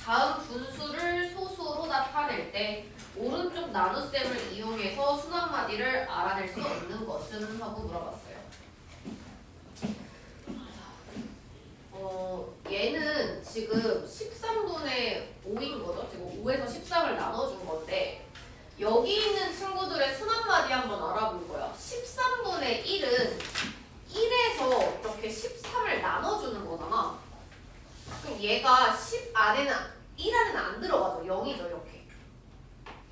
다음 분수를 소수로 나타낼 때 오른쪽 나눗셈을 이용해서 순환마디를 알아낼 수 없는 것은? 하고 물어봤어요. 얘는 지금 13분의 5인 거죠? 지금 5에서 13을 나눠준 건데 여기 있는 친구들의 순환마디 한번 알아볼 거야. 13분의 1은 1에서 이렇게 13을 나눠주는 거잖아. 그럼 얘가 10 안에는 1 안에는 안 들어가죠. 0이죠 이렇게.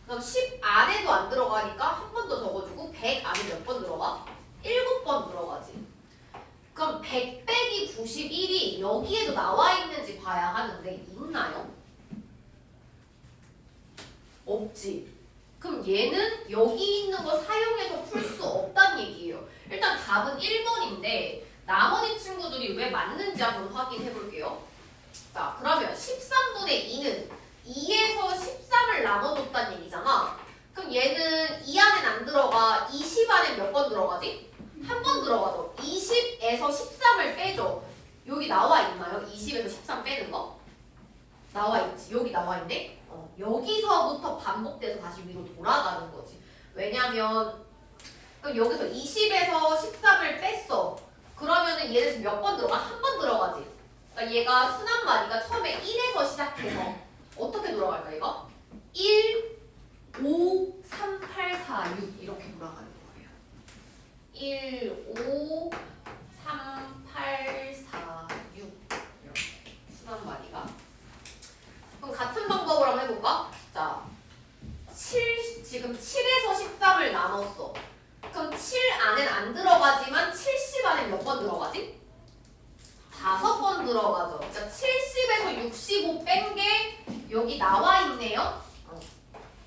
그럼 10 안에도 안 들어가니까 한 번 더 적어주고 100 안에 몇 번 들어가? 7번 들어가지. 그럼 100 빼기 91이 여기에도 나와 있는지 봐야 하는데 있나요? 없지. 그럼 얘는 여기 있는 거 사용해서 풀 수 없다는 얘기예요. 일단 답은 1번인데 나머지 친구들이 왜 맞는지 한번 확인해 볼게요. 자, 그러면 13분의 2는 2에서 13을 나눠줬다는 얘기잖아. 그럼 얘는 2 안엔 안 들어가. 20 안에 몇 번 들어가지? 한 번 들어가죠. 20에서 13을 빼죠. 여기 나와 있나요? 20에서 13 빼는 거? 나와 있지. 여기 나와 있네? 여기서부터 반복돼서 다시 위로 돌아가는 거지. 왜냐면 그럼 여기서 20에서 13을 뺐어. 그러면은 얘는 지금 몇 번 들어가? 한 번 들어가지. 그러니까 얘가 순환마디가 처음에 1에서 시작해서 어떻게 돌아갈까 얘가? 1, 5, 3, 8, 4, 6 이렇게 돌아가는 거예요. 1, 5, 3, 8, 4, 6 이렇게 순환마디가. 그럼 같은 방법으로 한번 해볼까? 자, 지금 7에서 13을 나눴어. 그럼 7 안엔 안 들어가지만 70 안엔 몇 번 들어가지? 5번 들어가죠. 그러니까 70에서 65 뺀 게 여기 나와 있네요.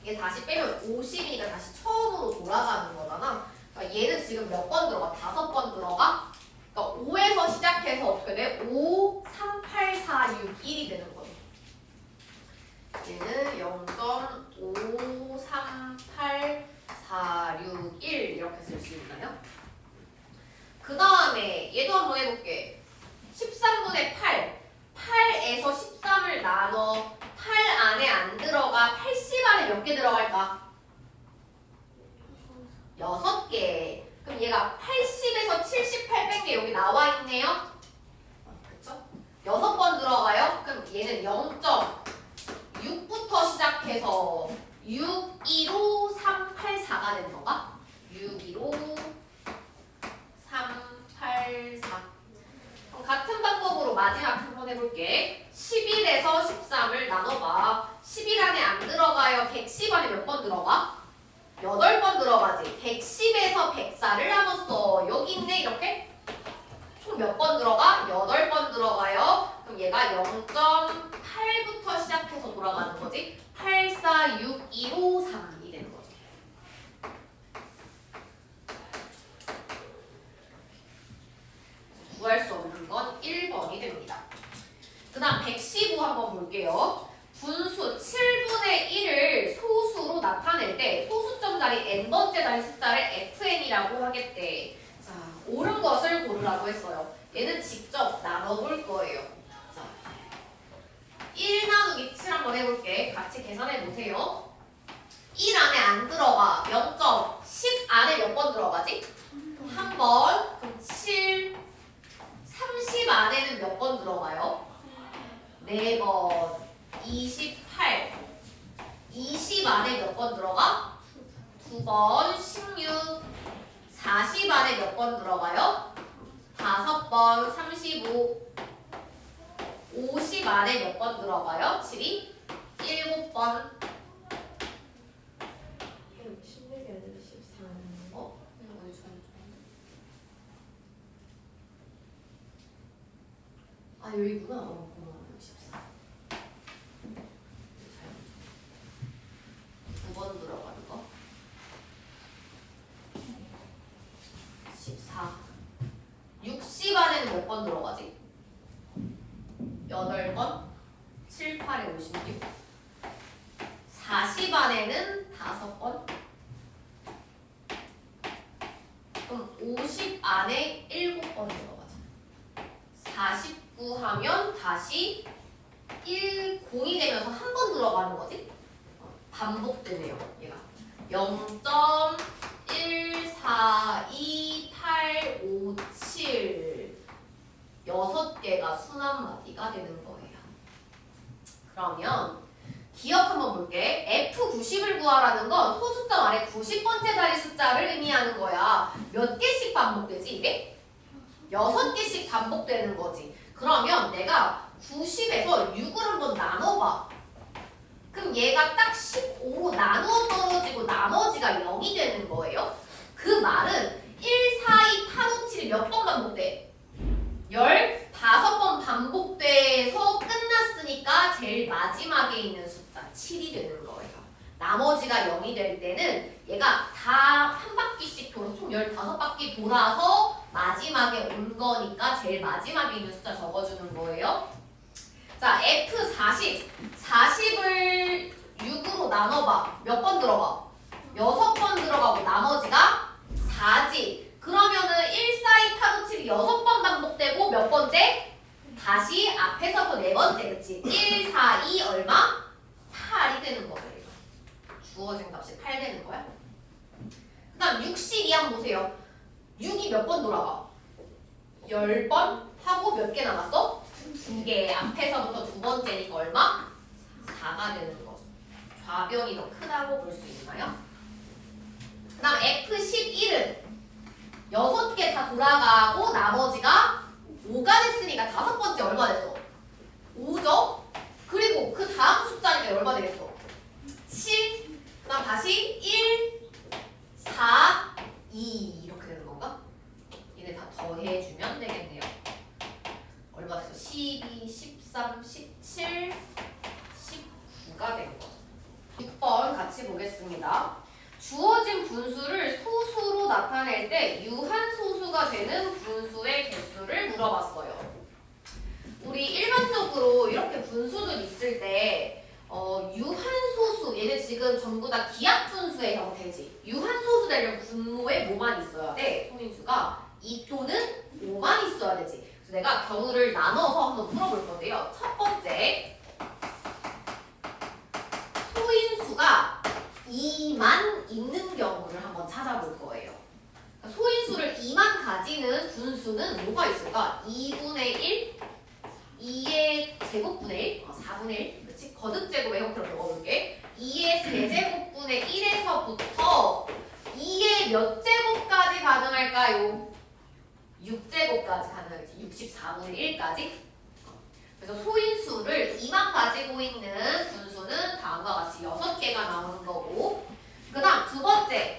이게 다시 빼면 50이니까 다시 처음으로 돌아가는 거잖아. 그러니까 얘는 지금 몇 번 들어가? 5번 들어가? 그러니까 5에서 시작해서 어떻게 돼? 5, 3, 8, 4, 6, 1이 되는 거죠. 얘는 0.5, 3, 8, 4, 6, 1 이렇게 쓸 수 있나요? 그 다음에 얘도 한번 해볼게. 13분의 8. 8에서 13을 나눠 8 안에 안 들어가. 80 안에 몇 개 들어갈까? 6개. 그럼 얘가 80에서 78 뺀 게 여기 나와 있네요. 그쵸? 6번 들어가요. 그럼 얘는 0.6부터 시작해서 6, 2로 3, 8, 4가 되는 건가? 6, 2로 3, 8, 4. 그럼 같은 방법으로 마지막 한번 해볼게. 11에서 13을 나눠봐. 11 안에 안 들어가요. 110 안에 몇 번 들어가? 8번 들어가지. 110에서 104를 나눴어. 여기 있네 이렇게. 총 몇 번 들어가? 8번 들어가요. 그럼 얘가 0.8부터 시작해서 돌아가는 거지. 8, 4, 6, 2, 5, 3이 되는 거죠. 구할 수 없는 건 1번이 됩니다. 그 다음 115 한번 볼게요. 분수 7분의 1을 소수로 나타낼 때 소수점 자리 n번째 자리 숫자를 fn이라고 하겠대. 자, 옳은 것을 고르라고 했어요. 얘는 직접 나눠볼 거예요. 자, 1 나누기 7 한번 해볼게. 같이 계산해 보세요. 1 안에 안 들어가. 0.10 안에 몇 번 들어가지? 한 번. 그럼 7. 30 안에는 몇 번 들어가요? 4번. 28. 20 안에 몇 번 들어가? 2번. 16. 40 안에 몇 번 들어가요? 5번. 35. 50 안에 몇 번 들어가요? 7이? 7번. 16이 아니라 14. 아, 여기구나. 고마워요. 14. 9번 들어가는 거. 14. 60 안에는 몇 번 들어가지? 8번. 7, 8에 56. 40 안에는 5번. 그럼 50 안에 7번 들어가자. 49 하면 다시 0이 되면서 한 번 들어가는 거지? 반복되네요, 얘가. 0.14285 6개가 순환마디가 되는 거예요. 그러면 기억 한번 볼게. F90을 구하라는 건 소수점 아래 90번째 자리 숫자를 의미하는 거야. 몇 개씩 반복되지 이게? 6개씩 반복되는 거지. 그러면 내가 90에서 6을 한번 나눠봐. 그럼 얘가 딱 15로 나누어 떨어지고 나머지가 0이 되는 거예요. 그 말은 1, 4, 2, 8, 5, 7이 몇 번 반복돼? 15번 반복돼서 끝났으니까 제일 마지막에 있는 숫자 7이 되는 거예요. 나머지가 0이 될 때는 얘가 다 한 바퀴씩 총 15바퀴 돌아서 마지막에 온 거니까 제일 마지막에 있는 숫자 적어주는 거예요. 자, F40. 40을 6으로 나눠봐. 몇 번 들어가? 6번 들어가고 나머지가 4지. 그러면은 1, 4, 2, 8, 5, 7이 6번 반복되고 몇 번째? 다시 앞에서부터 네 번째, 그치? 1, 4, 2 얼마? 8이 되는 거죠, 이거. 주어진 값이 8 되는 거야. 그 다음 62 한번 보세요. 6이 몇 번 돌아가? 10번 하고 몇 개 남았어? 2개. 앞에서부터 두 번째니까 얼마? 4가 되는 거죠. 좌변이 더 크다고 볼 수 있나요? 그 다음 F11은 6개 다 돌아가고 나머지가 5가 됐으니까 다섯 번째 얼마 됐어? 5죠? 그리고 그 다음 숫자니까 얼마 되겠어? 7. 그 다음 다시 1, 4, 2 이렇게 되는 건가? 얘네 다 더해주면 되겠네요. 얼마 됐어? 12, 13, 17, 19가 된 거죠. 6번 같이 보겠습니다. 주어진 분수를 소수로 나타낼 때 유한소수가 되는 분수의 개수를 물어봤어요. 우리 일반적으로 이렇게 분수들 있을 때 유한소수, 얘네 지금 전부 다 기하분수의 형태지. 유한소수 되려면 분모에 뭐만 있어야 돼? 소인수가 2 또는 5만 있어야 되지. 그래서 내가 경우를 나눠서 한번 풀어볼 건데요. 첫 번째, 소인수가 2만 있는 경우를 한번 찾아볼 거예요. 소인수를 2만 가지는 분수는 뭐가 있을까? 2분의 1, 2의 제곱분의 1, 4분의 1, 그치? 거듭제곱의 형태로 적어볼게. 2의 세제곱분의 1에서부터 2의 몇 제곱까지 가능할까요? 6제곱까지 가능하겠지. 64분의 1까지. 그래서 소인수를 2만 가지고 있는 분수는 다음과 같이 6개가 나오는 거고, 그 다음 두 번째,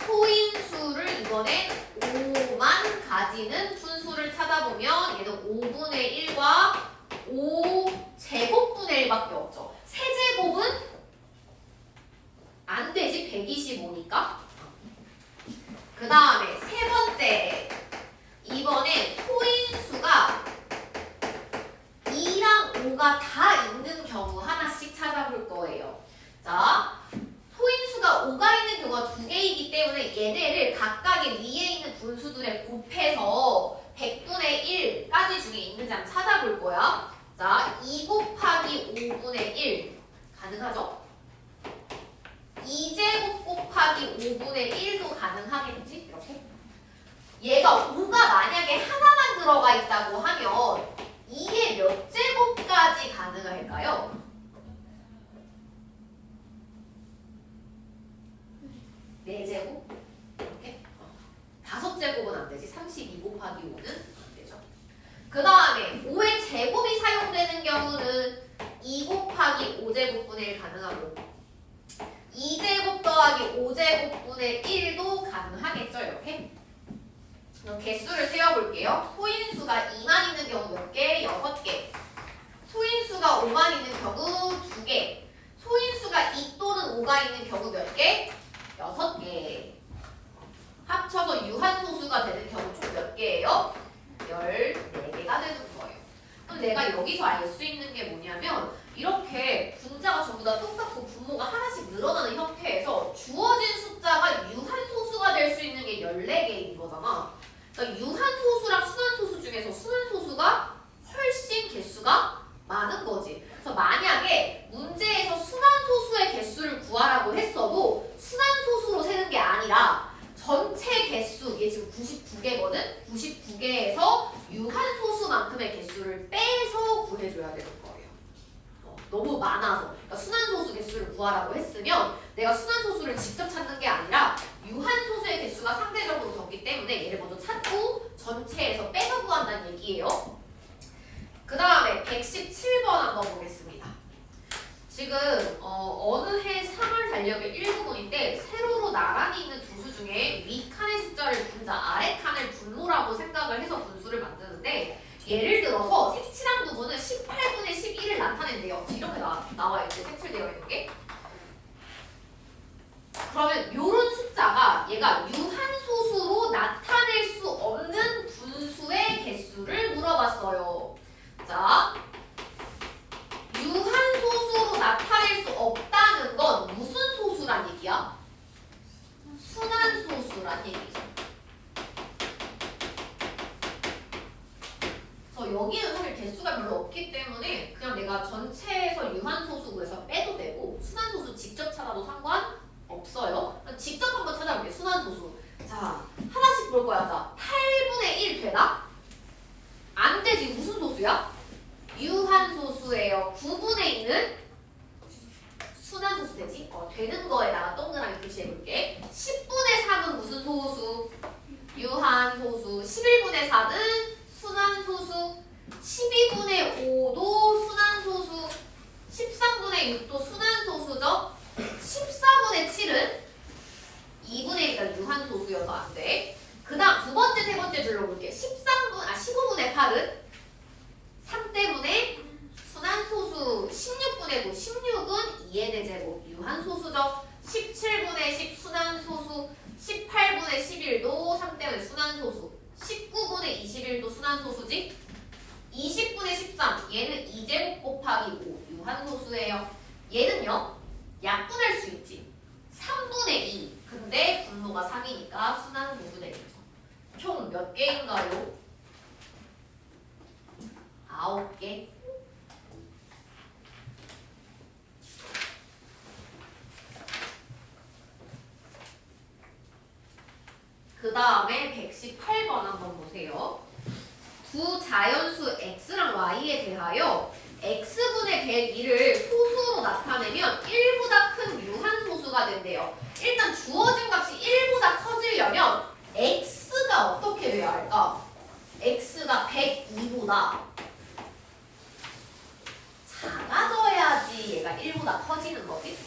소인수를 이번에 5만 가지는 분수를 찾아보면 얘는 5분의 1과 5제곱분의 1밖에 없죠. 세제곱은 안 되지, 125니까. 그 다음에 세 번째, 이번에 소인수가 2랑 5가 다 있는 경우 하나씩 찾아볼 거예요. 자, 소인수가 5가 있는 경우가 2개이기 때문에 얘네를 각각의 위에 있는 분수들에 곱해서 100분의 1까지 중에 있는지 한번 찾아볼 거야. 자, 2 곱하기 5분의 1 가능하죠? 2제곱 곱하기 5분의 1도 가능하겠지? 이렇게. 얘가 5가 만약에 하나만 들어가 있다고 하면 2의 몇 제곱까지 가능할까요? 4제곱? 이렇게? 5제곱은 안 되지. 32 곱하기 5는 안 되죠. 그 다음에 5의 제곱이 사용되는 경우는 2 곱하기 5제곱분의 1 가능하고 2제곱 더하기 5제곱분의 1도 가능하겠죠. 이렇게. 그럼 개수를 세어볼게요. 소인수가 2만 있는 경우 몇 개? 6개. 소인수가 5만 있는 경우 2개. 소인수가 2 또는 5가 있는 경우 몇 개? 6개. 합쳐서 유한소수가 되는 경우 총 몇 개예요? 14개가 되는 거예요. 그럼 내가 여기서 알 수 있는 게 뭐냐면 이렇게 분자가 전부 다 똑같고 분모가 하나씩 늘어나는 형태에서 주어진 숫자가 유한소수가 될 수 있는 게 14개인 거잖아. 그러니까 유한소수랑 순환소수 중에서 순환소수가 훨씬 개수가 많아. 유한소수만큼의 개수를 빼서 구해줘야 되는 거예요. 너무 많아서. 그러니까 순환소수 개수를 구하라고 했으면 내가 순환소수를 직접 찾는 게 아니라 유한소수의 개수가 상대적으로 적기 때문에 얘를 먼저 찾고 전체에서 빼서 구한다는 얘기예요. 그 다음에 117번 한번 보겠습니다. 지금 어느 해 3월 달력의 일부분인데 세로로 나란히 있는 두 수 중에 위 칸의 숫자를 분자, 아래 칸을 분모라고 생각을 해서 분수를 만드는데 예를 들어서 색칠한 부분은 18분의 11을 나타낸대요. 이렇게 나와 있죠. 색칠되어 있는 게. 그러면 이런 숫자가 얘가 유한소수로 나타낼 수 없는 분수의 개수를 물어봤어요. 자, 유한소수로 나타낼 수 없다는 건 무슨 소수란 얘기야? 순환소수란 얘기죠. 그래서 여기는 사실 개수가 별로 없기 때문에 그냥 내가 전체에서 유한소수 구해서 빼도 되고 순환소수 직접 찾아도 상관없어요. 직접 한번 찾아볼게요. 순환소수. 자, 하나씩 볼 거야. 자, 8분의 1 되나? 안 되지. 무슨 소수야? 유한소수예요. 9분의 2는 순환소수 되지? 되는 거에다가 동그라미 표시해볼게. 10분의 3은 무슨 소수? 유한소수. 11분의 4는 순환소수. 12분의 5도 순환소수. 13분의 6도 순환소수죠? 14분의 7은 2분의 1가 유한소수여서 안 돼. 그 다음 두 번째, 세 번째 줄로 볼게. 15분의 8은 3 때문에 순환소수. 16분의 9, 16은 2의 대제곱 유한소수죠. 17분의 10 순환소수. 18분의 11도 3 때문에 순환소수. 19분의 21도 순환소수지. 20분의 13 얘는 2제곱 곱하기 5 유한소수예요. 얘는요 약분할 수 있지. 3분의 2 근데 분모가 3이니까 순환소수 되겠죠. 총 몇 개인가요? 9개. 그 다음에 118번 한번 보세요. 두 자연수 x랑 y에 대하여 x분의 102를 소수로 나타내면 1보다 큰 유한소수가 된대요. 일단 주어진 값이 1보다 커지려면 x가 어떻게 돼야 할까? x가 102보다 작아져야지 얘가 1보다 커지는 거지.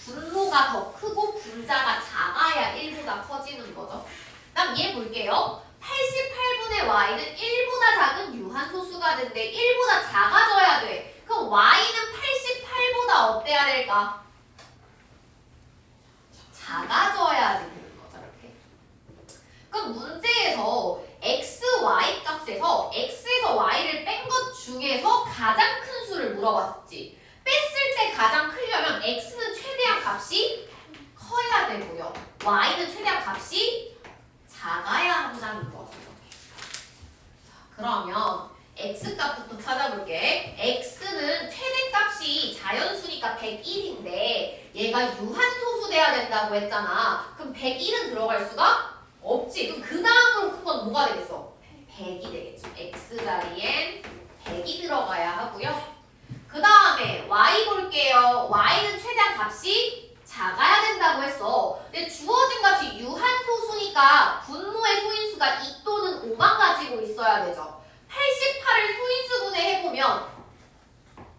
분모가 더 크고 분자가 작아야 1보다 커지는 거죠. 그다음 얘 볼게요. 88분의 y는 1보다 작은 유한소수가 된대. 1보다 작아져야 돼. 그럼 y는 88보다 어때야 될까? 작아져야지 되는 거죠. 이렇게. 그럼 문제에서 x, y 값에서 x에서 y를 뺀 것 중에서 가장 큰 수를 물어봤었지. 뺐을 때 가장 크려면 x는 최대한 값이 커야 되고요. y는 최대한 값이 작아야 한다는 거죠. 그러면 x값부터 찾아볼게. x는 최대값이 자연수니까 101인데 얘가 유한소수 돼야 된다고 했잖아. 그럼 101은 들어갈 수가 없지. 그럼 그 다음으로 큰 건 뭐가 되겠어? 100이 되겠죠. x자리엔 100이 들어가야 하고요. 그 다음에 y 볼게요. y는 최대한 값이 작아야 된다고 했어. 근데 주어진 값이 유한소수니까 분모의 소인수가 2 또는 5만 가지고 있어야 되죠. 88을 소인수분해 해보면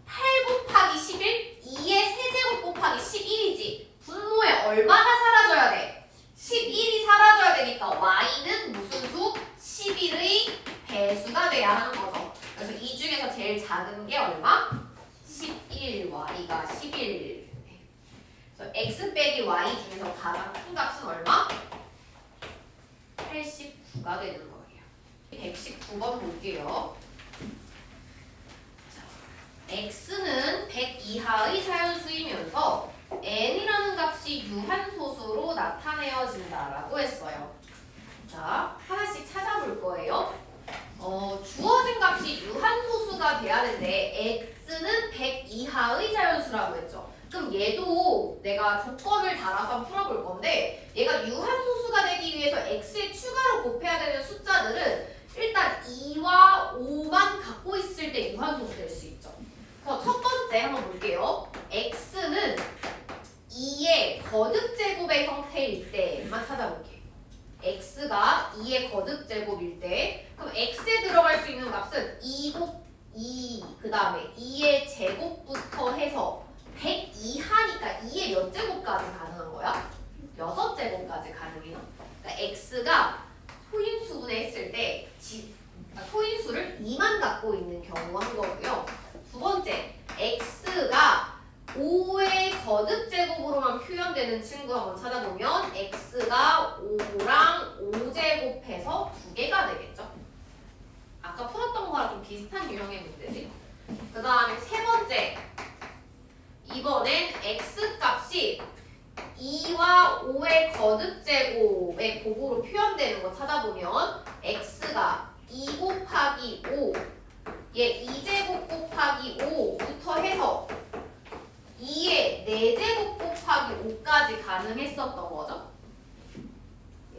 8 곱하기 11, 2의 세제곱 곱하기 11이지. 분모에 얼마가 사라져야 돼? 11이 사라져야 되니까 y는 무슨 수? 11의 배수가 돼야 하는 거죠. 그래서 이 중에서 제일 작은 게 얼마? 11, y가 11. 그래서 x 빼기 y 중에서 가장 큰 값은 얼마? 89가 되는 거예요. 119번 볼게요. 자, x는 100 이하의 자연수이면서 n이라는 값이 유한소수로 나타내어진다라고 했어요. 자, 하나씩 찾아볼 거예요. 주어진 값이 유한소수가 돼야 되는데 x는 100 이하의 자연수라고 했죠. 그럼 얘도 내가 조건을 달아서 풀어볼 건데 얘가 유한소수가 되기 위해서 x에 추가로 곱해야 되는 숫자들은 일단 2와 값은 2 그 다음에 2의 제곱부터 해서 100 이하니까 2의 몇 제곱까지 가능한 거야? 6제곱까지 가능해요. 그러니까 x가 소인수분해 했을 때 소인수를 2만 갖고 있는 경우 한 거고요. 두 번째, x가 5의 거듭제곱으로만 표현되는 친구 한번 찾아보면 x가 5랑 5제곱해서 2개가 되겠죠. 아까 풀었던 거랑 좀 비슷한 유형의 문제지. 그 다음에 세 번째, 이번엔 x값이 2와 5의 거듭제곱의 곱으로 표현되는 거 찾아보면 x가 2 곱하기 5, 얘 2제곱 곱하기 5부터 해서 2의 4제곱 곱하기 5까지 가능했었던 거죠.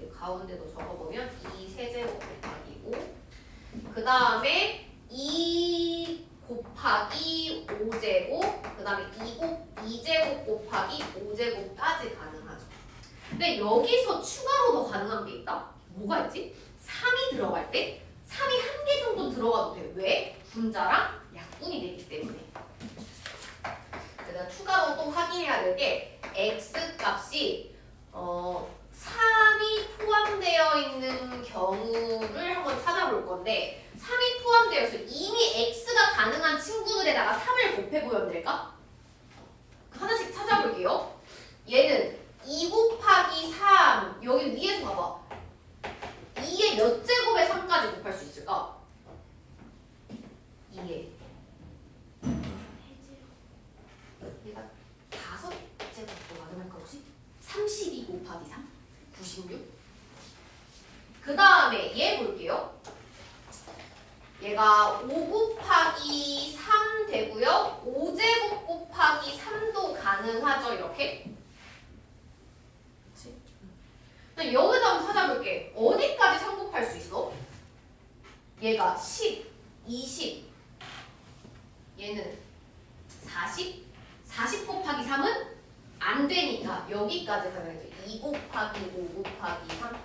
얘 가운데도 적어보면 2 세제곱 곱하기 5. 그 다음에 2 곱하기 5제곱, 그 다음에 2제곱 곱하기 5제곱까지 가능하죠. 근데 여기서 추가로 더 가능한 게 있다? 뭐가 있지? 3이 들어갈 때 3이 한 개 정도 들어가도 돼. 왜? 분자랑 약분이 되기 때문에. 그래서 추가로 또 확인해야 될 게 x값이 3이 포함되어 있는 경우를 한번 찾아볼 건데 3이 포함되어 있어. 이미 x가 가능한 친구들에다가 3을 곱해보면 될까? 하나씩 찾아볼게요. 얘는 2 곱하기 3 여기 위에서 봐봐. 2의 몇 제곱에 3까지 곱할 수 있을까? 2에 얘가 5제곱도 가능할까 혹시? 32 곱하기 3? 96? 그 다음에 얘 볼게요. 얘가 5 곱하기 3 되고요. 5제곱 곱하기 3도 가능하죠, 이렇게? 그치? 여기다 한번 찾아볼게. 어디까지 3 곱할 수 있어? 얘가 10, 20, 얘는 40? 40 곱하기 3은 안 되니까 여기까지 가능하죠. 2 곱하기 5 곱하기 3.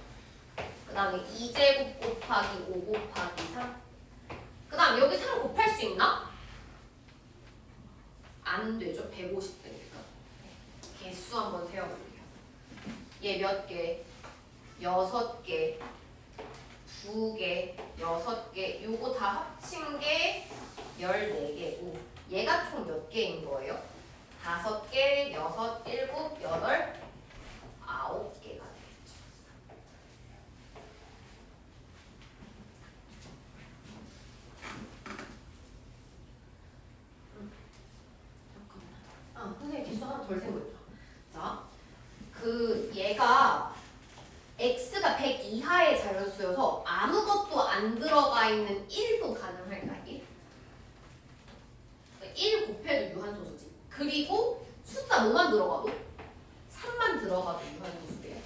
그 다음에 2제곱 곱하기 5 곱하기 3. 그 다음 여기 3 곱할 수 있나? 안 되죠. 150되니까. 개수 한번 세어볼게요. 얘 몇 개? 6개, 2개, 6개. 요거 다 합친 게 14개고 얘가 총 몇 개인 거예요? 5개, 6, 7, 8, 9개가 되겠죠. 잠깐만. 선생님 개수 하나 덜 세고 있다. 자, 얘가 x가 100 이하의 자연수여서 아무것도 안 들어가 있는 1도 가능할까? 1 곱해도 유한소수지. 그리고 숫자 뭐만 들어가도? 3만 들어가도 유한소수예요.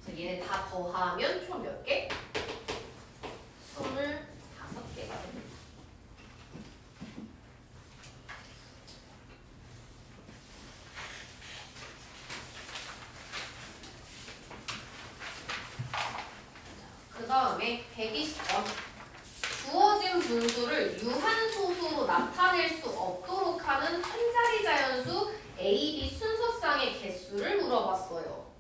그래서 얘네 다 더하면 총 몇 개? 25개가 됩니다. 그 다음에 120번. 주어진 분수를 유한소수로 나타낼 수 없도록 하는 한 자리 자연수 A, B 순서상의 개수를 물어봤어요.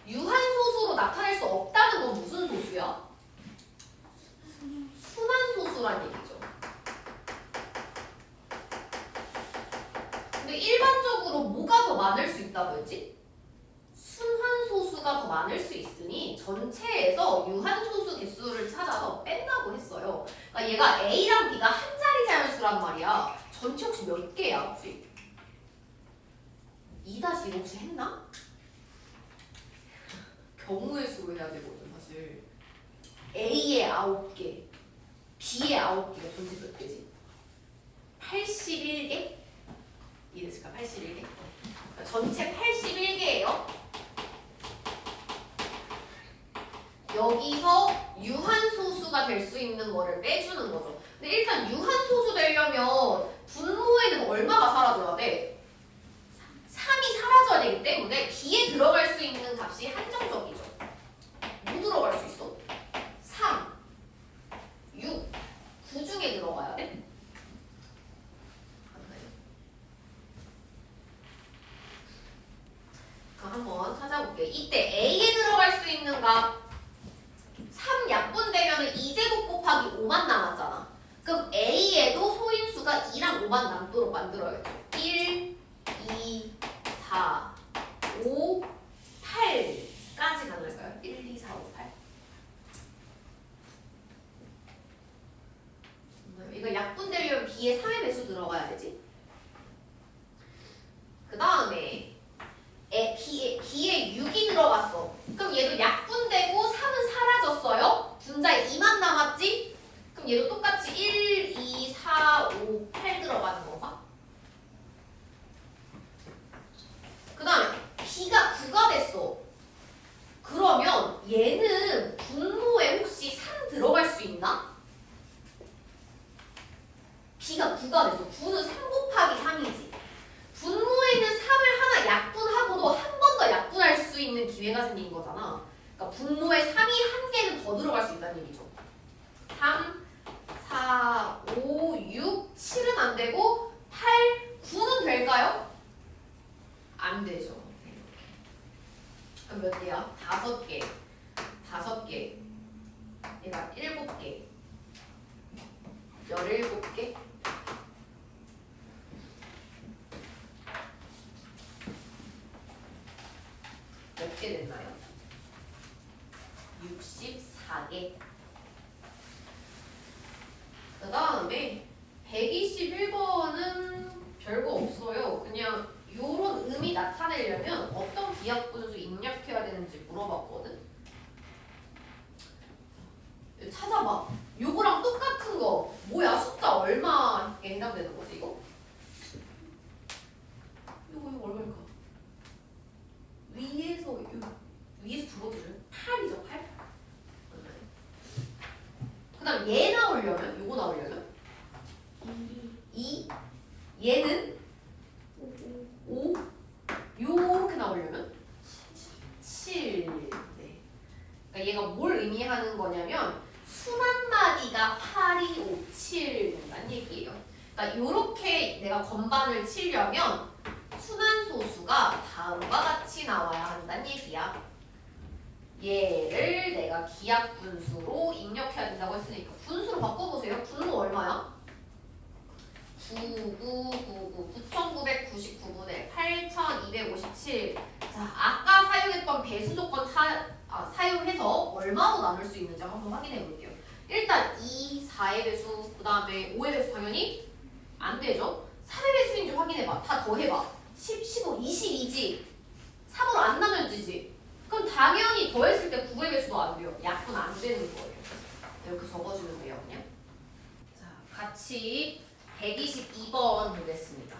유한소수로 나타낼 수 없다는 건 무슨 소수야? 순환소수란 얘기죠. 근데 일반적으로 뭐가 더 많을 수 있다고 했지? 순환소수가 더 많을 수 있으니 전체에서 유한소수 개수를 찾아서 뺀다고 했어요. 그러니까 얘가 A랑 B가 한 자리 자연수란 말이야. 전체 혹시 몇 개야 혹시? 2-1 혹시 했나? 경우의 수로 해야 되거든 사실. A의 9개, B의 9개가 전체 몇 개지? 81개? 이해됐을까? 81개? 그러니까 전체 81개예요. 여기서 유한소수가 될 수 있는 거를 빼주는 거죠. 근데 일단 유한소수 되려면 분모에는 얼마가 사라져야 돼? 3이 사라져야 되기 때문에 B에 들어갈 수 있는 값이 한정적이죠. 뭐 들어갈 수 있어? 3, 이때 A에 들어갈 수 있는 값 3약분되면 2제곱 곱하기 5만 남았잖아. 그럼 A에도 소인수가 2랑 5만 남도록 만들어야죠. 1, 2, 4, 5, 8까지 가능할까요? 1, 2, 4, 5, 8. 이거 약분되려면 B에 3의 배수 들어가야 되지. 그 다음에 B에 6이 들어갔어. 그럼 얘도 약분되고 3은 사라졌어요. 분자에 2만 남았지? 그럼 얘도 똑같이 1, 2, 4, 5, 8 들어가는 건가? 그 다음에 B가 9가 됐어. 그러면 얘는 분모에 혹시 3 들어갈 수 있나? B가 9가 됐어. 9는 3 곱하기 3이지. 분모에 있는 3을 하나 약분하고도 한 번 더 약분할 수 있는 기회가 생긴 거잖아. 그러니까 분모에 3이 한 개는 더 들어갈 수 있다는 얘기죠. 3, 4, 5, 6, 7은 안 되고 8, 9는 될까요? 안 되죠. 그럼 몇 개야? 5개. 5개. 얘가 7개. 17개. 몇 개 됐나요? 64개. 그 다음에 121번은 별거 없어요. 그냥 요런 의미 나타내려면 어떤 기하분수 입력해야 되는지 물어봤거든. 찾아봐. 요거랑 똑같은 거 뭐야? 숫자 얼마에 해당되는 거지 이거? 이거 얼마일까? 위에서 두 번째로 8이죠 8? 그 다음 얘 나오려면 요거 나오려면 2 얘는 5 요렇게 나오려면 7 네. 그러니까 얘가 뭘 의미하는 거냐면 수만 마디가 8, 2, 5, 7 된다는 얘기예요. 그러니까 요렇게 내가 건반을 치려면 순환소수가 다음과 같이 나와야 한다는 얘기야. 얘를 내가 기하분수로 입력해야 된다고 했으니까 분수로 바꿔보세요. 분모 얼마야? 9999분의 8257. 자, 아까 사용했던 배수 조건 사용해서 얼마로 나눌 수 있는지 한번 확인해 볼게요. 일단 2, 4의 배수, 그 다음에 5의 배수 당연히 안 되죠. 3의 배수인지 확인해봐. 다 더해봐. 10, 15, 22지. 3으로 안 나눠지지. 그럼 당연히 더했을 때 9의 배수도 안 돼요. 약분 안 되는 거예요. 이렇게 적어주면 돼요, 그냥. 자, 같이 122번 보겠습니다.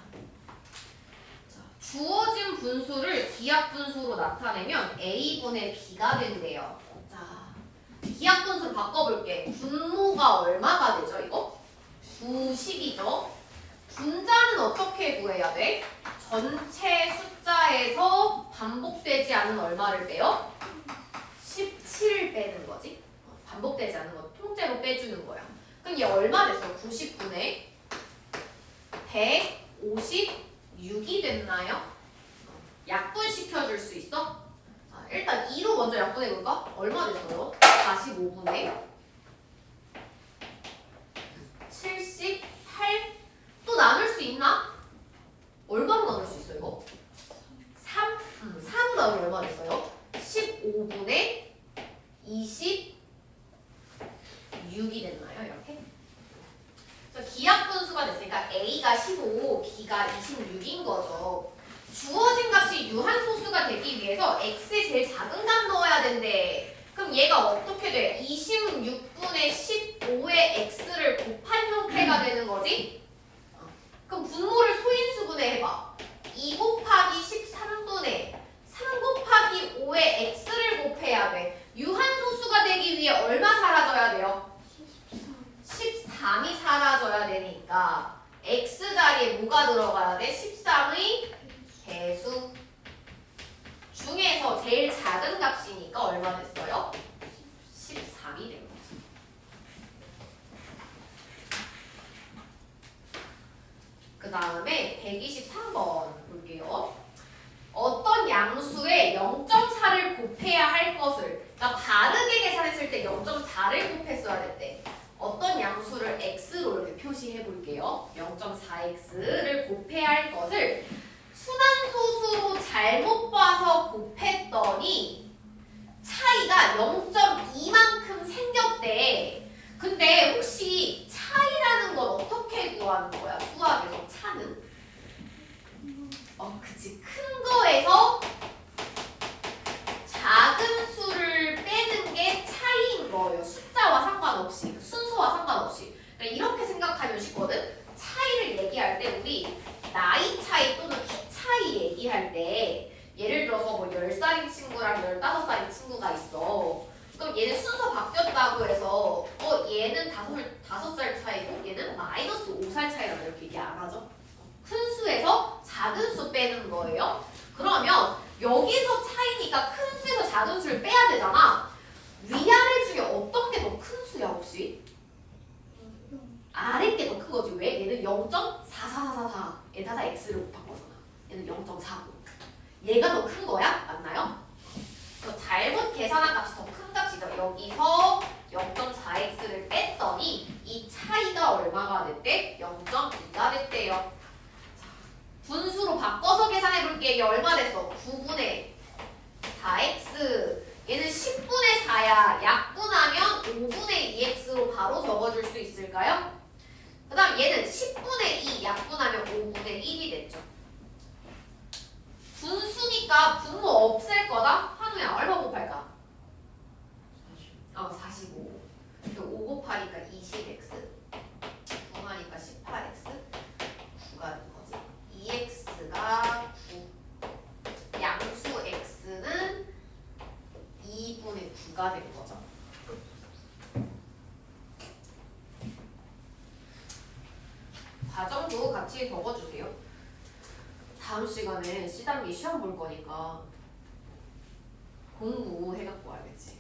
자, 주어진 분수를 기하분수로 나타내면 A분의 B가 된대요. 자, 기하분수 바꿔볼게. 분모가 얼마가 되죠, 이거? 90이죠? 분자는 어떻게 구해야 돼? 전체 숫자에서 반복되지 않은 얼마를 빼요? 17을 빼는 거지. 반복되지 않은 거 통째로 빼주는 거야. 그럼 얘 얼마 됐어? 99네. 156이 됐나요? 약분시켜줄 수 있어? 자, 일단 2로 먼저 약분해볼까? 얼마 됐어요? 45분의 78. 또 나눌 수 있나? 얼마로 나눌 수 있어 이거? 3? 3으로 나누면 얼마 됐어요? 15분의 26이 됐나요? 이렇게? 그래서 기하분수가 됐으니까 A가 15, B가 26인 거죠. 주어진 값이 유한소수가 되기 위해서 X에 제일 작은 값 넣어야 된대. 그럼 얘가 어떻게 돼? 26분의 15의 X를 곱한 형태가 되는 거지? 그럼 분모를 소인수분해 해봐. 2 곱하기 13분의 3 곱하기 5의 x를 곱해야 돼. 유한소수가 되기 위해 얼마 사라져야 돼요? 13이 사라져야 되니까 x 자리에 뭐가 들어가야 돼? 13의 배수 중에서 제일 작은 값이니까 얼마 됐어요? 13이 된 거죠. 그 다음에 123번 볼게요. 어떤 양수에 0.4를 곱해야 할 것을, 그러니까 바르게 계산했을 때 0.4를 곱했어야 됐대. 어떤 양수를 x로 이렇게 표시해 볼게요. 0.4x를 곱해야 할 것을 순환소수로 잘못 봐서 곱했더니 차이가 0.2만큼 생겼대. 근데 혹시 차이라는 건 어떻게 구하는 거야? 수학에서 차는? 그치. 큰 거에서 작은 수를 빼는 게 차이인 거예요. 숫자와 상관없이, 순서와 상관없이. 그러니까 이렇게 생각하면 쉽거든. 차이를 얘기할 때 우리 나이 차이 또는 키 차이 얘기할 때 예를 들어서 뭐 10살인 친구랑 15살인 친구가 있어. 그럼 얘는 순서 바뀌었다고 해서 얘는 5살 차이고 얘는 마이너스 5살 차이라고 이렇게 얘기 안 하죠. 큰 수에서 작은 수 빼는 거예요. 그러면 여기서 차이니까 큰 수에서 작은 수를 빼야 되잖아. 위아래 중에 어떤 게 더 큰 수야 혹시? 아래 게 더 큰 거지. 왜? 얘는 0.4444 에다가 x를 곱한 거잖아. 얘는 0.49. 얘가 더 큰 거야? 맞나요? 잘못 계산한 값이 더 큰 값이죠. 여기서 0.4x를 뺐더니 이 차이가 얼마가 됐대? 0.2가 됐대요. 분수로 바꿔서 계산해 볼게. 이게 얼마 됐어? 9분의 4x. 얘는 10분의 4야. 약분하면 5분의 2x로 바로 적어줄 수 있을까요? 그 다음 얘는 10분의 2 약분하면 5분의 1이 됐죠. 분수니까 분모 없앨 거다? 한우야 얼마 곱할까? 45. 5 곱하니까 20x. 9하니까 18x. 9가 된 거지. 2x가 9. 양수 x는 2분의 9가 된 거죠. 과정도 같이 적어주세요. 다음 시간에 C단계 시험 볼 거니까 공부해갖고 와야겠지.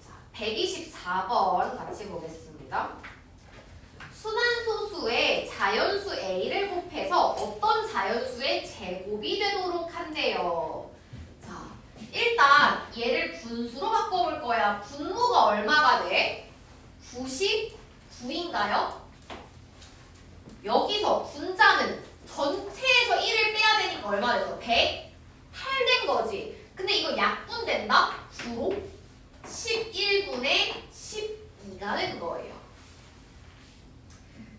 자, 124번 같이 보겠습니다. 순환소수의 자연수 A를 곱해서 어떤 자연수의 제곱이 되도록 한대요. 자, 일단 얘를 분수로 바꿔볼 거야. 분모가 얼마가 돼? 99인가요? 여기서 분자는 전체에서 1을 빼야 되니까 얼마 돼서 108 된 거지. 근데 이거 약분된다? 9로 11분의 12가 된 거예요.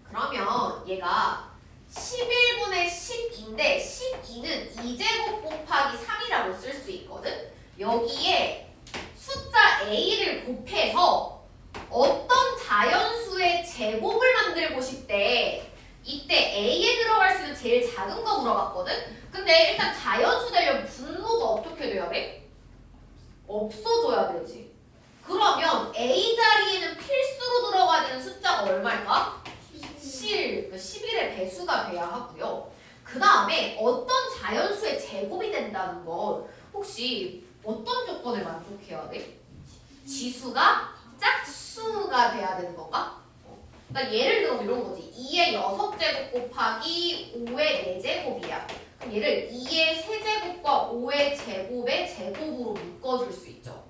그러면 얘가 11분의 10인데 12는 2제곱 곱하기 3이라고 쓸 수 있거든? 여기에 숫자 A를 곱해서 어떤 자연수의 제곱을 만들고 싶대. 이때 A에 들어갈 수 있는 제일 작은 거 물어봤거든? 근데 일단 자연수 되려면 분모가 어떻게 돼야 돼? 없어져야 되지. 그러면 A 자리에는 필수로 들어가야 되는 숫자가 얼마일까? 11의 배수가 돼야 하고요. 그 다음에 어떤 자연수의 제곱이 된다는 건 혹시 어떤 조건을 만족해야 돼? 지수가 짝수가 돼야 되는 건가? 그러니까 예를 들어서 이런 거지. 2의 6제곱 곱하기 5의 4제곱이야. 그럼 얘를 2의 세제곱과 5의 제곱의 제곱으로 묶어줄 수 있죠.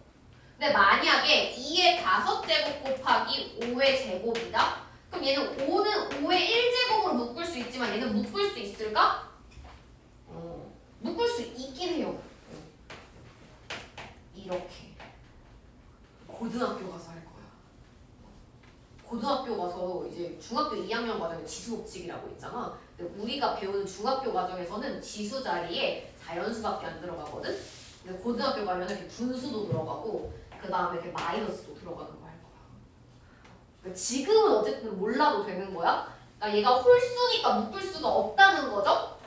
근데 만약에 2의 5제곱 곱하기 5의 제곱이다? 그럼 얘는 5는 5의 1제곱으로 묶을 수 있지만 얘는 묶을 수 있을까? 묶을 수 있긴 해요. 이렇게. 고등학교 가서 할 거야. 고등학교 가서 이제 중학교 2학년 과정에 지수 법칙이라고 있잖아. 근데 우리가 배우는 중학교 과정에서는 지수 자리에 자연수밖에 안 들어가거든. 근데 고등학교 가면 이렇게 분수도 들어가고 그 다음에 이렇게 마이너스도 들어가는 거 할 거야. 그러니까 지금은 어쨌든 몰라도 되는 거야. 그러니까 얘가 홀수니까 묶을 수가 없다는 거죠.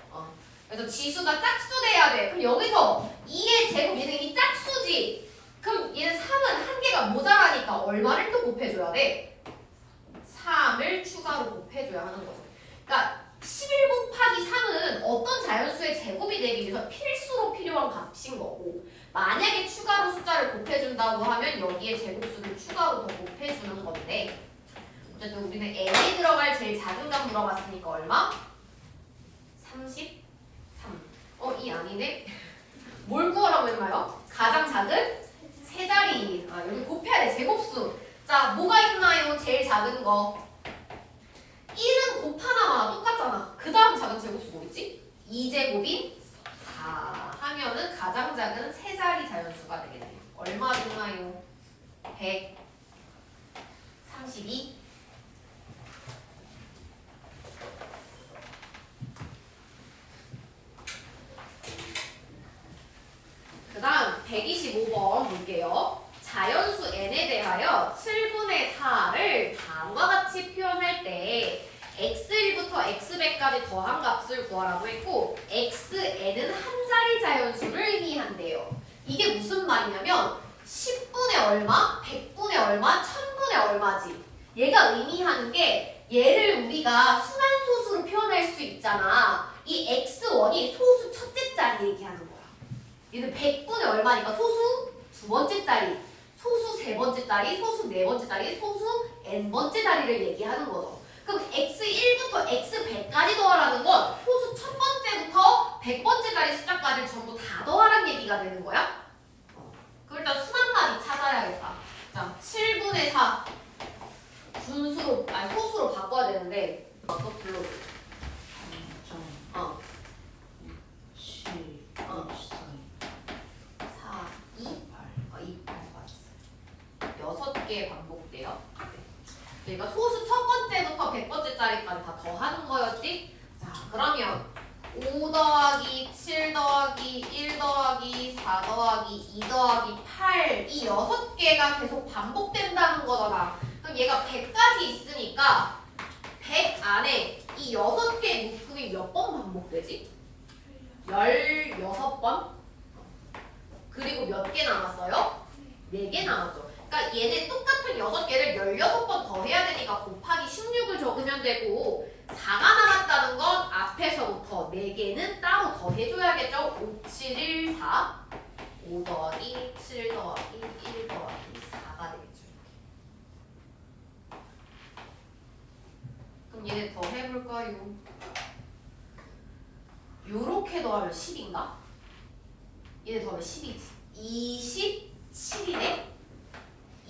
그래서 지수가 짝수 돼야 돼. 그럼 여기서 2의 제곱 얘는 이미 짝수지. 그럼 얘는 3은 한 개가 모자라니까 얼마를 또 곱해줘야 돼? 3을 추가로 곱해줘야 하는 거죠. 그러니까 11 곱하기 3은 어떤 자연수의 제곱이 되기 위해서 필수로 필요한 값인 거고 만약에 추가로 숫자를 곱해준다고 하면 여기에 제곱수를 추가로 더 곱해주는 건데 어쨌든 우리는 n에 들어갈 제일 작은 값 물어봤으니까 얼마? 33. 이 아니네. 뭘 구하라고 했나요? 가장 작은 세 자리. 여기 곱해야 돼. 제곱수. 자, 뭐가 있나요? 제일 작은 거. 1은 곱하나마 똑같잖아. 그 다음 작은 제곱수 뭐 있지? 2제곱인 4 하면은 가장 작은 세 자리 자연수가 되겠네요. 얼마 되나요? 132. 그 다음 125번 볼게요. 자연수 n에 대하여 7분의 4를 다음과 같이 표현할 때 x1부터 x100까지 더한 값을 구하라고 했고 xn은 한 자리 자연수를 의미한대요. 이게 무슨 말이냐면 10분의 얼마, 100분의 얼마, 1000분의 얼마지. 얘가 의미하는 게 얘를 우리가 순환소수로 표현할 수 있잖아. 이 x1이 소수 첫째 자리 얘기하는 거야. 얘는 100분의 얼마니까 소수 두 번째 자리, 소수 세 번째 자리, 소수 네 번째 자리, 소수 n번째 자리를 얘기하는 거죠. 그럼 x1부터 x100까지 더하라는 건 소수 첫 번째부터 100번째 자리 숫자까지 전부 다 더하라는 얘기가 되는 거야. 그럼 일단 순환마디 찾아야겠다. 자, 7분의 4 분수로, 소수로 바꿔야 되는데 불러줘. 7, 4, 4, 2, 8 맞았어요. 6개 반복돼요. 그러니까 소수 첫 번째부터 100번째짜리까지 다 더하는 거였지? 자, 그러면 5 더하기 7 더하기 1 더하기 4 더하기 2 더하기 8 이 6개가 계속 반복된다는 거잖아. 그럼 얘가 100까지 있으니까 100 안에 이 6개의 묶음이 몇 번 반복되지? 16번? 그리고 몇 개 남았어요? 4개 남았죠. 그러니까 얘네 똑같은 6개를 16번 더 해야 되니까 곱하기 16을 적으면 되고 4가 남았다는 건 앞에서부터 4개는 따로 더 해줘야겠죠. 5, 7, 1, 4 5 더하기 7 더하기 1 더하기 4가 되겠죠. 그럼 얘네 더 해볼까요? 요렇게 더하면 10인가? 얘네 더하면 10이지. 27이네?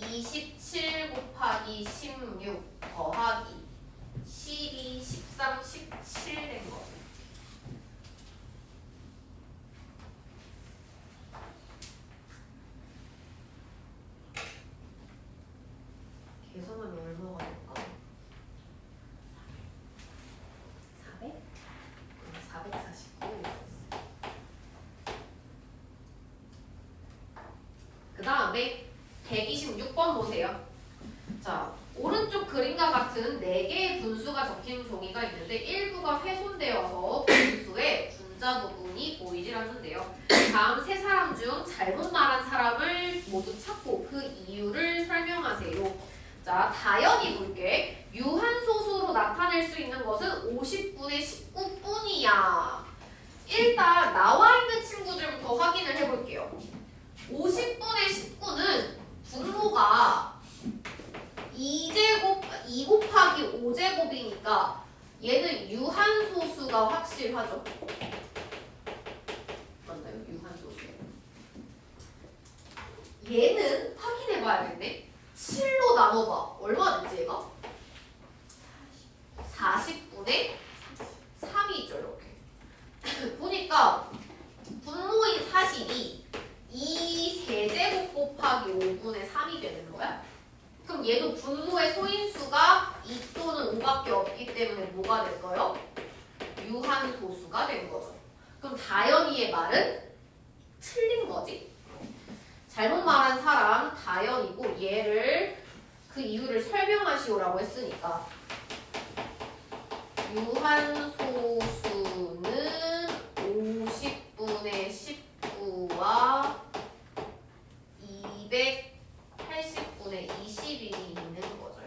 27 곱하기 16 더하기 12, 13, 17 된 거지. 계산하면 얼마가 될까? 400? 449. 그 다음에 126번 보세요. 자, 오른쪽 그림과 같은 4개의 분수가 적힌 종이가 있는데 일부가 훼손되어서 분수의 분자 부분이 보이질 않는데요. 다음 세 사람 중 잘못 말한 사람을 모두 찾고 그 이유를 설명하세요. 자, 다연히 볼게. 유한소수로 나타낼 수 있는 것은 50분의 19뿐이야. 일단 나와 있는 친구들부터 확인을 해볼게요. 50분의 19는 분모가 2 곱하기 5제곱이니까 얘는 유한소수가 확실하죠? 맞나요? 유한소수. 얘는 확인해봐야겠네. 7로 나눠봐. 얼마 됐지 얘가? 40분의 3이죠 이렇게. 보니까 분모인 40이 2 세제곱 곱하기 5분의 3이 되는 거야. 그럼 얘도 분모의 소인수가 2 또는 5밖에 없기 때문에 뭐가 됐어요? 유한소수가 된 거죠. 그럼 다연이의 말은 틀린 거지. 잘못 말한 사람 다연이고 얘를 그 이유를 설명하시오라고 했으니까 유한소수는 50분의 19와 280분의 21이 있는 거죠.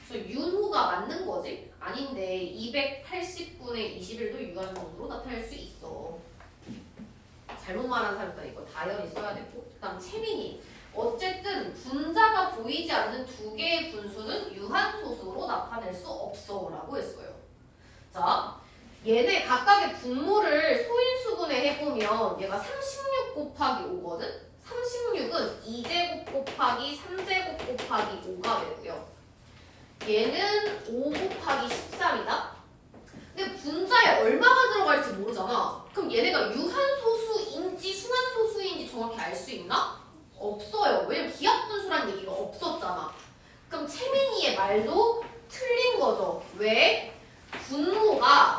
그래서 윤호가 맞는 거지? 아닌데 280분의 21도 유한소수로 나타낼 수 있어. 잘못 말한 사람도 이거 다연히 써야 되고. 그 다음 채민이 어쨌든 분자가 보이지 않는 두 개의 분수는 유한소수로 나타낼 수 없어 라고 했어요. 자, 얘네 각각의 분모를 소인수분해 해보면 얘가 36 곱하기 5거든? 36은 2제곱 곱하기 3제곱 곱하기 5가 되고요. 얘는 5 곱하기 13이다? 근데 분자에 얼마가 들어갈지 모르잖아. 그럼 얘네가 유한소수인지 순한소수인지 정확히 알 수 있나? 없어요. 왜냐면 기하분수란 얘기가 없었잖아. 그럼 채민이의 말도 틀린 거죠. 왜? 분모가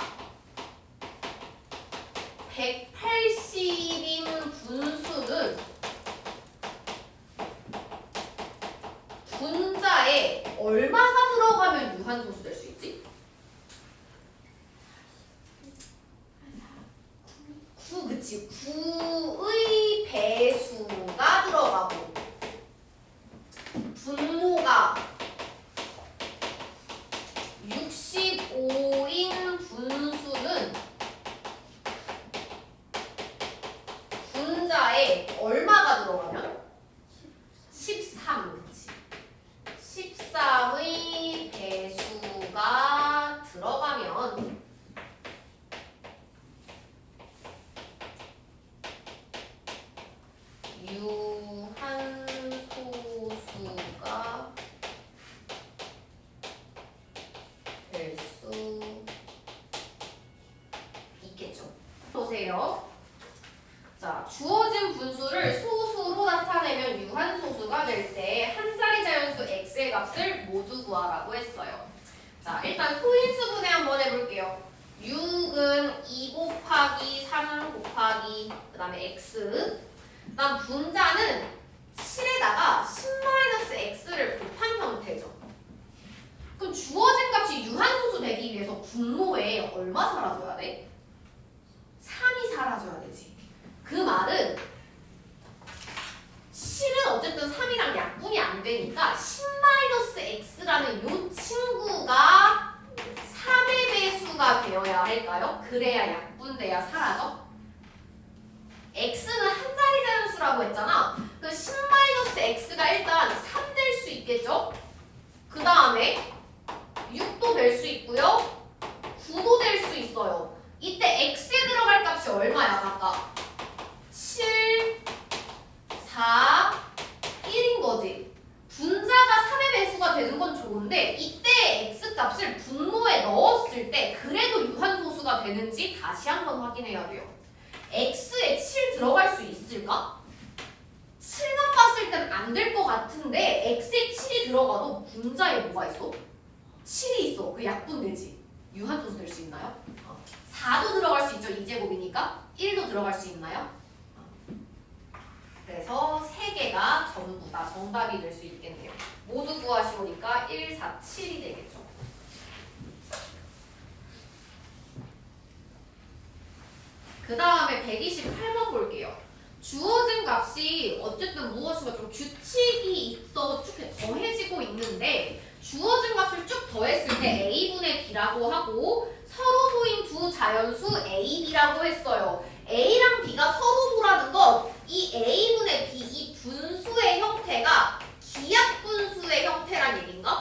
180인 분수는 분자에 얼마가 들어가면 유한소수 될 수 있지? 9, 그치. 9의 배수가 들어가고 분모가 65인 분수는 분자에 얼마가 들어가면? 13, 그치. 13의 배수가 들어가면 유한소수가 될 수 있겠죠. 보세요. 자, 주어진 분수를 소수로 나타내면 유한소수가 될 때 한 자리 자연수 x의 값을 모두 구하라고 했어요. 자, 일단 소인수분해 한번 해볼게요. 6은 2 곱하기 3 곱하기 그 다음에 x. 그다음 분자는 7에다가 10-x를 곱한 형태죠. 그럼 주어진 값이 유한소수 되기 위해서 분모에 얼마 사라져야 돼? 3이 사라져야 되지. 그 말은 7은 어쨌든 3이랑 약분이 안 되니까 10-x라는 요 친구가 3의 배수가 되어야 할까요? 그래야 약분돼야 사라져? x는 한 자리 자연수라고 했잖아. 그 10-x가 일단 3 될 수 있겠죠? 그 다음에 6도 될 수 있고요. 9도 될 수 있어요. 이때 x에 들어갈 값이 얼마야 각각? 7, 4, 1인 거지. 분자가 3의 배수가 되는 건 좋은데 이때 x값을 분모에 넣었을 때 그래도 유한소수가 되는지 다시 한번 확인해야 돼요. x에 7 들어갈 수 있을까? 7만 봤을 땐 안 될 것 같은데 x에 7이 들어가도 분자에 뭐가 있어? 7이 있어. 그 약분되지. 유한소수 될 수 있나요? 4도 들어갈 수 있죠. 2제곱이니까 1도 들어갈 수 있나요? 그래서 3개가 전부 다 정답이 될 수 있겠네요. 모두 구하시오니까 1, 4, 7이 되겠죠. 그 다음에 128번 볼게요. 주어진 값이 어쨌든 무엇인가 좀 규칙이 있어 쭉 더해지고 있는데 주어진 값을 쭉 더했을 때 a분의 b라고 하고 서로 소인 두 자연수 a, b라고 했어요. a랑 b가 서로 소라는 건 이 a분의 b, 이 분수의 형태가 기하분수의 형태란 얘기인가?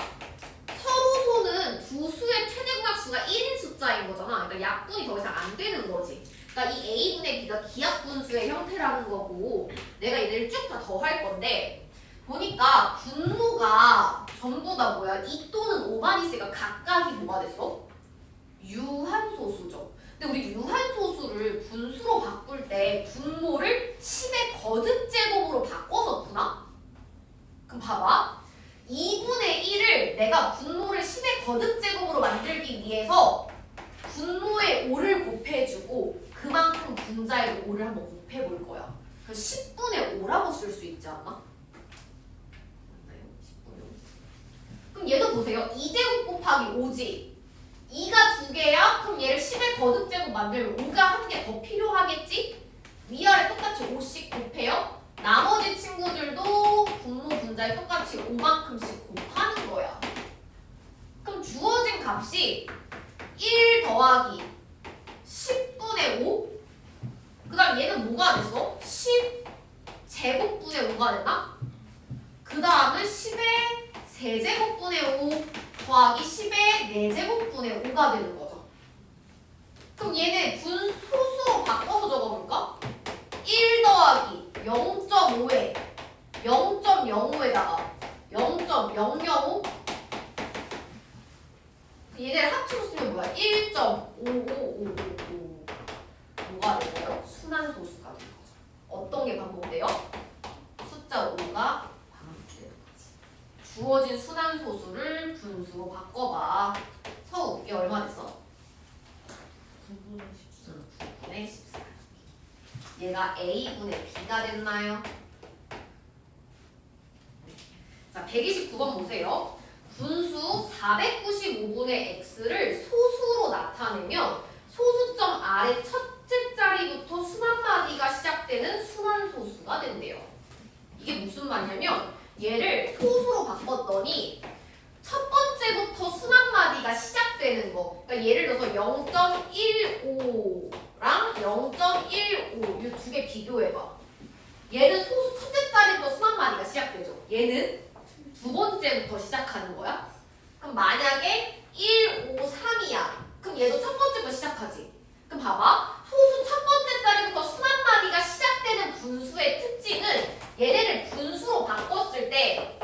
서로 소는 두 수의 최대 공약수가 1인 숫자인 거잖아. 그러니까 약분이 더 이상 안 되는 거지. 그러니까 이 a분의 b가 기하분수의 형태라는 거고 내가 얘네를 쭉 다 더할 건데 보니까 분모가 전부 다 뭐야? 2 또는 5만 있으니까 각각이 뭐가 됐어? 유한소수죠. 근데 우리 유한소수를 분수로 바꿀 때 분모를 10의 거듭제곱으로 바꿔서 푸나? 그럼 봐봐. 2분의 1을 내가 분모를 10의 거듭제곱으로 만들기 위해서 분모에 5를 곱해주고 그만큼 분자에도 5를 한번 곱해볼 거야. 그럼 10분의 5라고 쓸 수 있지 않나? 맞나요? 10분의 5. 그럼 얘도 보세요. 2제곱 곱하기 5지. 2가 2개야? 그럼 얘를 10의 거듭제곱 만들면 5가 한 개 더 필요하겠지? 위아래 똑같이 5씩 곱해요. 나머지 친구들도 분모 분자에 똑같이 5만큼씩 곱하는 거야. 그럼 주어진 값이 1 더하기 10분의 5? 그 다음 얘는 뭐가 됐어? 10 제곱분의 5가 됐나? 그 다음은 10의 세제곱분의 5 더하기 10의 4제곱분의 5가 되는 거죠. 그럼 얘네 분소수로 바꿔서 적어볼까? 1 더하기 0.5에 0.05에다가 0.005 얘네를 합치고 쓰면 뭐야? 1.55555 뭐가 됐어요? 순환소수가 된 거죠. 어떤 게 반복돼요? 숫자 5가 반복되는 거지. 주어진 순환소수를 분수로 바꿔봐. 서우, 얘 얼마 됐어? 9분의 14. 9분의 14. 얘가 A분의 B가 됐나요? 자, 129번 보세요. 분수 495분의 x를 소수로 나타내면 소수점 아래 첫째 자리부터 순환마디가 시작되는 순환소수가 된대요. 이게 무슨 말이냐면 얘를 소수로 바꿨더니 첫 번째부터 순환마디가 시작되는 거. 그러니까 예를 들어서 0.15랑 0.15 이 두 개 비교해봐. 얘는 소수 첫째 자리부터 순환마디가 시작되죠. 얘는 두 번째부터 시작하는 거야? 그럼 만약에 1, 5, 3이야. 그럼 얘도 첫 번째부터 시작하지. 그럼 봐봐. 소수 첫 번째 자리부터 순환마디가 시작되는 분수의 특징은 얘네를 분수로 바꿨을 때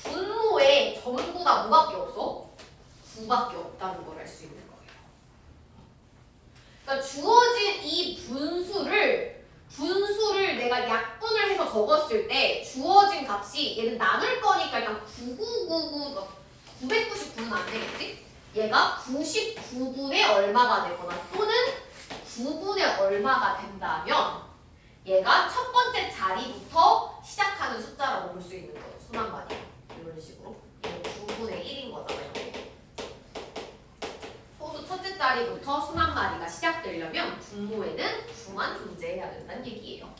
분모에 전부 다 뭐밖에 없어? 9밖에 없다는 걸 알 수 있는 거예요. 그러니까 주어진 이 분수를 내가 약분을 해서 적었을 때 주어진 값이 얘는 나눌 거니까 일단 999는 안 되겠지? 얘가 99분의 얼마가 되거나 또는 9분의 얼마가 된다면 얘가 첫 번째 자리부터 시작하는 숫자라고 볼 수 있는 거죠. 순환마디. 이런 식으로. 얘는 9분의 1인 거잖아요. 소수 첫째 자리부터 순환마디가 시작되려면 분모에는 9만 존재해야 된다는 얘기예요.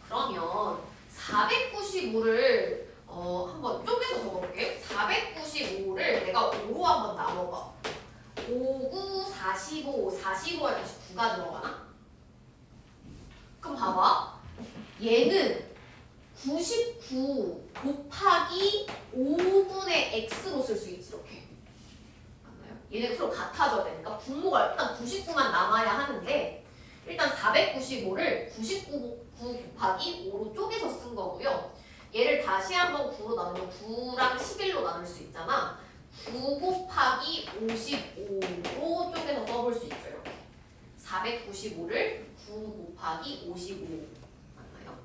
그러면 495를 한번 쪼개서 적어볼게. 495를 내가 5로 한번 나눠봐. 5, 9, 45, 45에 다시 9가 들어가나? 그럼 봐봐. 얘는 99 곱하기 5분의 x로 쓸 수 있지, 이렇게. 맞나요? 얘네 서로 같아져야 되니까 분모가 일단 99만 남아야 하는데 일단 495를 99 곱하기 5로 쪼개서 쓴 거고요. 얘를 다시 한번 9로 나누면 9랑 11로 나눌 수 있잖아. 9 곱하기 55로 쪼개서 써볼 수 있죠. 이렇게. 495를 9 곱하기 55 맞나요?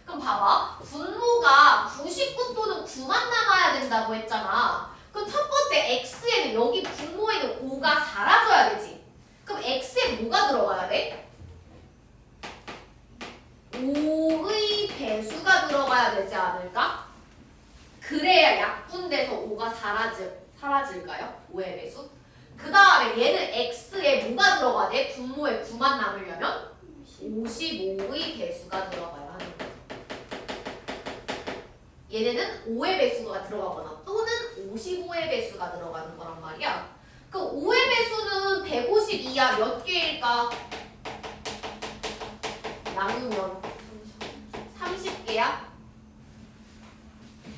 그럼 봐봐. 분모가 99 또는 9만 남아야 된다고 했잖아. 그럼 첫 번째 x에는 여기 분모에는 5가 사라져야 되지. 그럼 x에 뭐가 들어가야 돼? 5의 배수가 들어가야 되지 않을까? 그래야 약분돼서 5가 사라질까요? 5의 배수? 그 다음에 얘는 x에 뭐가 들어가야 돼? 분모에 9만 남으려면 55의 배수가 들어가야 하는 거죠. 얘네는 5의 배수가 들어가거나 또는 55의 배수가 들어가는 거란 말이야. 그럼 5의 배수는 152야 몇 개일까? 나누면 30개야?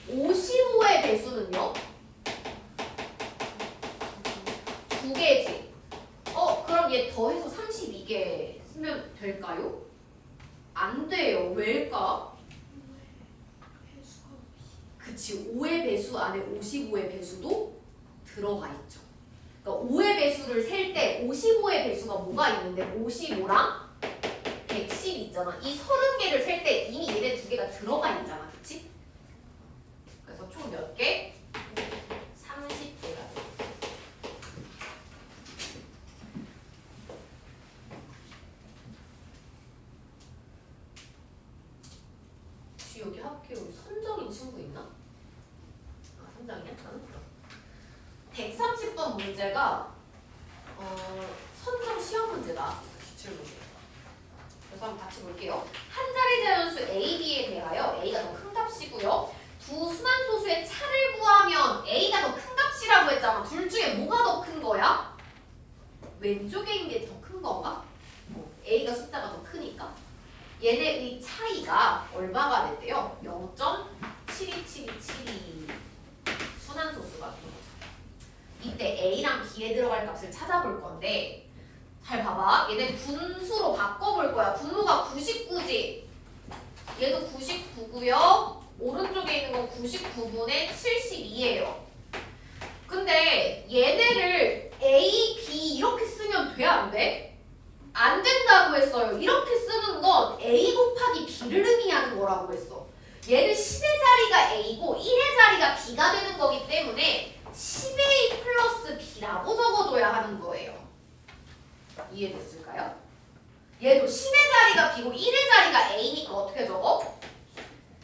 55의 배수는요? 2개지. 그럼 얘 더해서 32개 쓰면 될까요? 안 돼요. 왜일까? 그치. 5의 배수 안에 55의 배수도 들어가 있죠. 그러니까 5의 배수를 셀 때 55의 배수가 뭐가 있는데 55랑 110 있잖아. 이 30개를 셀 때 이미 얘네 두 개가 들어가 있잖아. 그치? 그래서 총 몇 개? 30개가 돼. 혹시 여기 학교에 우리 선정인 친구 있나? 아, 선정이야? 나는 그럼. 130번 문제가 선정 시험 문제 나왔었어. 기출문제. 그래서 한번 같이 볼게요. 한 자리 자연수 A, B에 대하여 A가 더 큰 값이고요. 두 순환소수의 차를 구하면 A가 더 큰 값이라고 했잖아. 둘 중에 뭐가 더 큰 거야? 왼쪽에 있는 게 더 큰 건가? A가 숫자가 더 크니까. 얘네의 차이가 얼마가 됐대요? 0.7 72727이 순환소수가 되는 거죠. 이때 A랑 B에 들어갈 값을 찾아볼 건데 잘 봐봐. 얘네 분수로 바꿔볼 거야. 분모가 99지. 얘도 99고요. 오른쪽에 있는 건 99분의 72예요. 근데 얘네를 A, B 이렇게 쓰면 돼? 안 돼? 안 된다고 했어요. 이렇게 쓰는 건 A 곱하기 B를 의미하는 거라고 했어. 얘는 10의 자리가 A고 1의 자리가 B가 되는 거기 때문에 10A 플러스 B라고 적어줘야 하는 거예요. 이해됐을까요? 얘도 10의 자리가 B고 1의 자리가 A니까 어떻게 적어?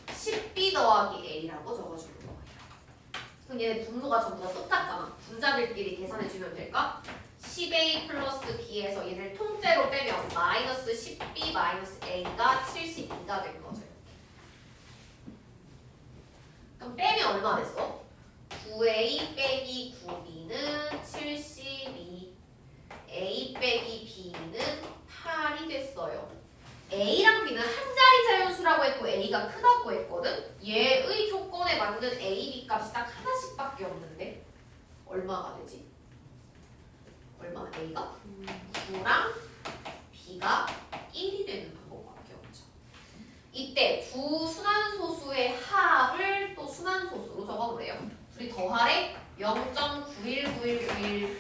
10B 더하기 A라고 적어주는 거예요. 그럼 얘네 분모가 전부 다 똑같잖아. 분자들끼리 계산해주면 될까? 10A 플러스 B에서 얘를 통째로 빼면 마이너스 10B 마이너스 A가 72가 된 거죠. 그럼 빼면 얼마 됐어? 9A 빼기 9B는 72, A 빼기 B는 8이 됐어요. A랑 B는 한 자리 자연수라고 했고 A가 크다고 했거든? 얘의 조건에 맞는 A, B 값이 딱 하나씩밖에 없는데 얼마가 되지? 얼마? A가 9랑 B가 1이 되는 방법밖에 없죠. 이때 두 순환소수의 합을 또 순환소수로 적어보래요. 둘이 더하래 0.91911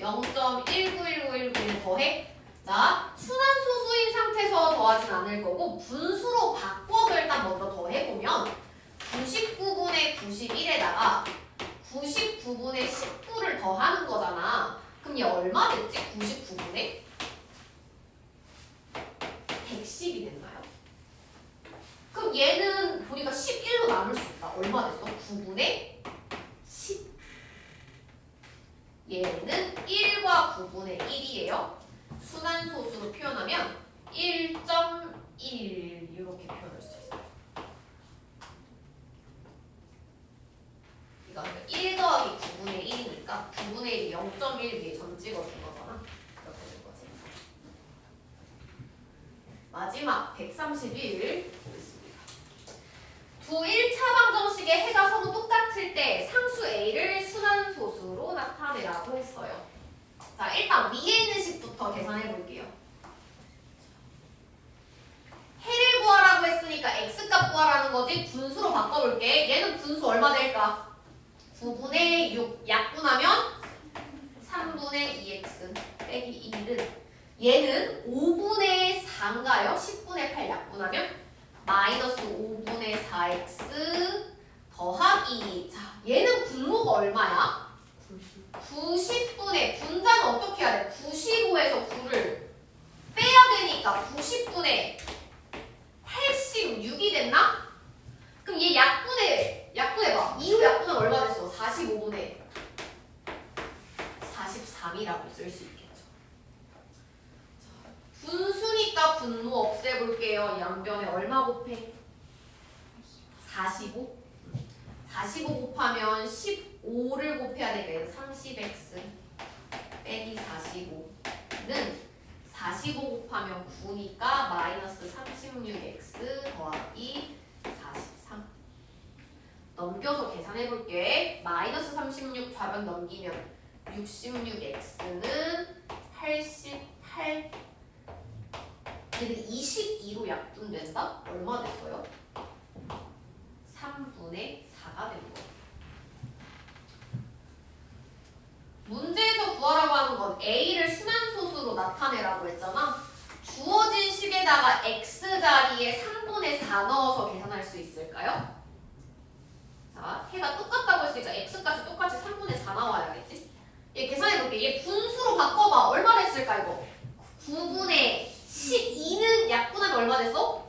0.1919191 더해. 자, 순환소수인 상태에서 더하진 않을 거고 분수로 바꿔서 일단 먼저 더해보면 99분의 91에다가 99분의 19를 더하는 거잖아. 그럼 얘 얼마 됐지? 99분의 110이 됐나요? 그럼 얘는 보니까 11로 나눌 수 있다. 얼마 됐어? 9분의 10. 얘는 1과 9분의 1이에요. 순환소수로 표현하면 1.1 이렇게 표현할 수 있어요. 이거 1 더하기 9분의 1이니까 9분의 1이 0.1 위에 점 찍어준 거잖아. 이렇게 된 거지. 마지막 131 보겠습니다. 두 1차 방정식의 해가 서로 똑같을 때 상수 A를 순환소수로 나타내라고 했어요. 자, 일단 위에 있는 식부터 계산해 볼게요. 해를 구하라고 했으니까 x값 구하라는 거지. 분수로 바꿔볼게. 얘는 분수 얼마 될까? 9분의 6 약분하면 3분의 2x 빼기 1은 얘는 5분의 4인가요? 10분의 8 약분하면 마이너스 5분의 4x 더하기. 자, 얘는 분모가 얼마야? 90분의 분자는 어떻게 해야 돼? 95에서 9를 빼야 되니까 90분의 86이 됐나? 그럼 얘 약분해봐. 2로 약분하면 얼마 됐어? 45분의 43이라고 쓸 수 있겠죠. 자, 분수니까 분모 없애볼게요. 양변에 얼마 곱해? 45? 45 곱하면 15를 곱해야 되면 30x 빼기 45는 45 곱하면 9니까 마이너스 36x 더하기 43. 넘겨서 계산해볼게. 마이너스 36 좌변 넘기면 66x는 88. 얘는 22로 약분된다? 얼마 됐어요? 3분의 4가 된 거예요. 문제에서 구하라고 하는 건 A를 순환소수로 나타내라고 했잖아. 주어진 식에다가 X자리에 3분의 4 넣어서 계산할 수 있을까요? 자, 해가 똑같다고 했으니까 X값이 똑같이 3분의 4 나와야겠지? 얘 계산해볼게. 얘 분수로 바꿔봐. 얼마 됐을까 이거? 9분의 12는 약분하면 얼마 됐어?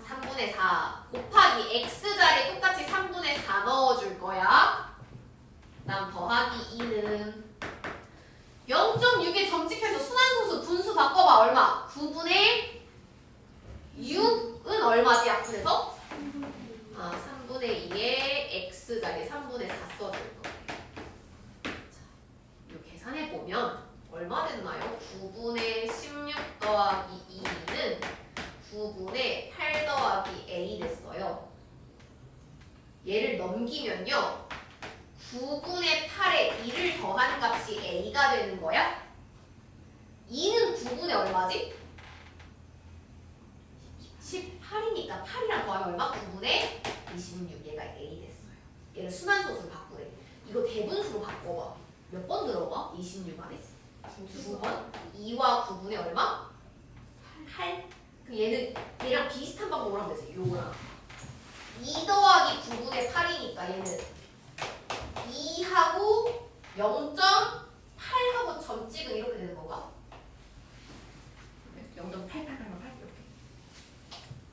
3분의 4 곱하기 X자리에 똑같이 3분의 4 넣어줄 거야. 다음 더하기 2는 0.6에 점찍해서 순환소수 분수 바꿔봐. 얼마? 9분의 6은 얼마지? 약분해서? 3분의 2에 X자리에 3분의 4 써줄 거예요. 자, 이거 계산해보면 얼마 됐나요? 9분의 16 더하기 2는 9분의 8 더하기 A 됐어요. 얘를 넘기면요. 9분의 8에 2를 더한 값이 a가 되는 거야? 2는 9분의 얼마지? 18이니까 8이랑 더하면 얼마? 9분의 26. 얘가 a 됐어요. 얘를 순환소수로 바꾸래. 이거 대분수로 바꿔봐. 몇 번 들어가? 26 안에? 2번? 2와 9분의 얼마? 8. 그럼 얘랑 비슷한 방법으로 하면 되지. 요거랑 2 더하기 9분의 8이니까 얘는 2하고 0.